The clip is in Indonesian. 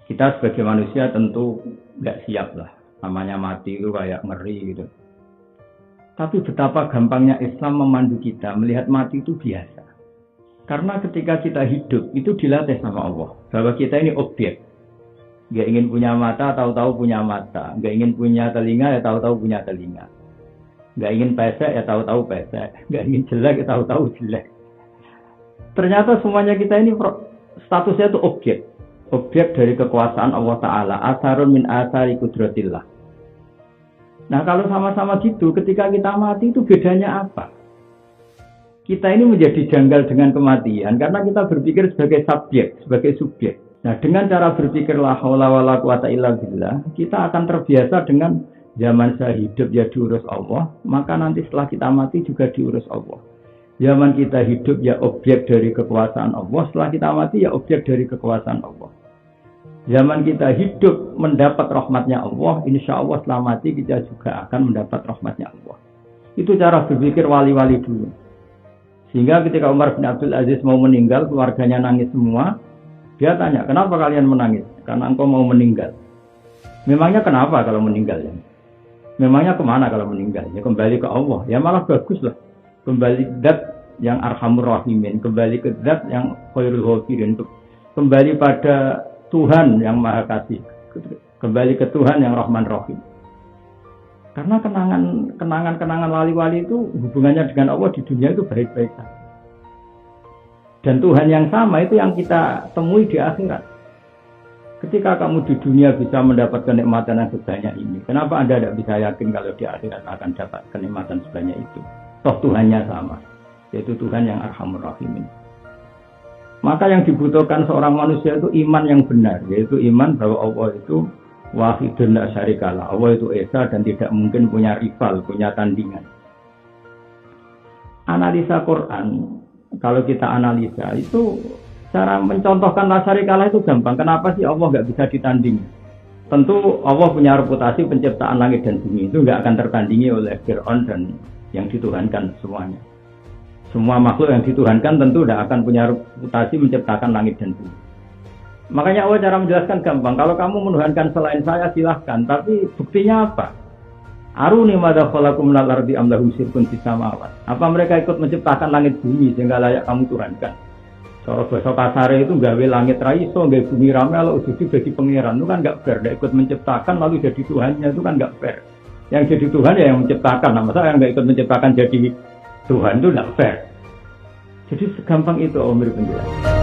Kita sebagai manusia tentu nggak siap lah. Namanya mati itu kayak ngeri gitu. Tapi betapa gampangnya Islam memandu kita melihat mati itu biasa. Karena ketika kita hidup itu dilatih sama Allah. Bahwa kita ini objek. Nggak ingin punya mata, tahu-tahu punya mata. Nggak ingin punya telinga, ya tahu-tahu punya telinga. Nggak ingin pesek, ya tahu-tahu pesek. Nggak ingin jelek, ya tahu-tahu jelek. Ternyata semuanya kita ini statusnya itu objek. Objek dari kekuasaan Allah Ta'ala. Asarun min asari kudratillah. Nah kalau sama-sama gitu, ketika kita mati itu bedanya apa? Kita ini menjadi janggal dengan kematian karena kita berpikir sebagai subjek, sebagai subjek. Nah dengan cara berpikir la haula wala quwata illa billah, kita akan terbiasa dengan zaman saya hidup ya diurus Allah, maka nanti setelah kita mati juga diurus Allah. Zaman kita hidup ya objek dari kekuasaan Allah, setelah kita mati ya objek dari kekuasaan Allah. Zaman kita hidup mendapat rahmatnya Allah, insya Allah setelah mati kita juga akan mendapat rahmatnya Allah. Itu cara berpikir wali-wali dulu. Sehingga ketika Umar bin Abdul Aziz mau meninggal, keluarganya nangis semua. Dia tanya, kenapa kalian menangis? Karena engkau mau meninggal. Memangnya kenapa kalau meninggal ya? Memangnya kemana kalau meninggal? Ya kembali ke Allah. Ya malah bagus lah. Kembali ke zat yang arhamur rahimin. Kembali ke zat yang khairul ghafirin. Kembali pada Tuhan yang Maha Kasih, kembali ke Tuhan yang Rahman Rahim. Karena kenangan wali-wali itu hubungannya dengan Allah di dunia itu baik-baik saja. Dan Tuhan yang sama itu yang kita temui di akhirat. Ketika kamu di dunia bisa mendapat kenikmatan yang sebanyak ini, kenapa Anda tidak bisa yakin kalau di akhirat akan dapat kenikmatan sebanyak itu? Toh Tuhannya sama, yaitu Tuhan yang Arhamur Rahimin. Maka yang dibutuhkan seorang manusia itu iman yang benar, yaitu iman bahwa Allah itu wahidun la syarikalah. Allah itu esa dan tidak mungkin punya rival, punya tandingan. Analisa Quran, kalau kita analisa itu cara mencontohkan la syarikalah itu gampang. Kenapa sih Allah nggak bisa ditandingi? Tentu Allah punya reputasi penciptaan langit dan bumi itu nggak akan tertandingi oleh Fir'aun dan yang dituhankan semuanya. Semua makhluk yang dituhankan tentu tidak akan punya reputasi menciptakan langit dan bumi. Makanya Allah cara menjelaskan gampang. Kalau kamu menuhankan selain saya silahkan. Tapi buktinya apa? Aruni madza khalaqum minal ardi am lahum syirkun fis samawat. Apa mereka ikut menciptakan langit bumi sehingga layak kamu tuhankan? Cara bahasa kasare itu gawe langit ra iso, gawe bumi rame kalau uji bagi pangeran. Itu kan enggak fair. Dia ikut menciptakan lalu jadi Tuhannya itu kan enggak fair. Yang jadi Tuhan ya yang menciptakan. Nah, masa yang enggak ikut menciptakan jadi Tuhan itu tidak fair. Jadi segampang itu Omir penjelasan.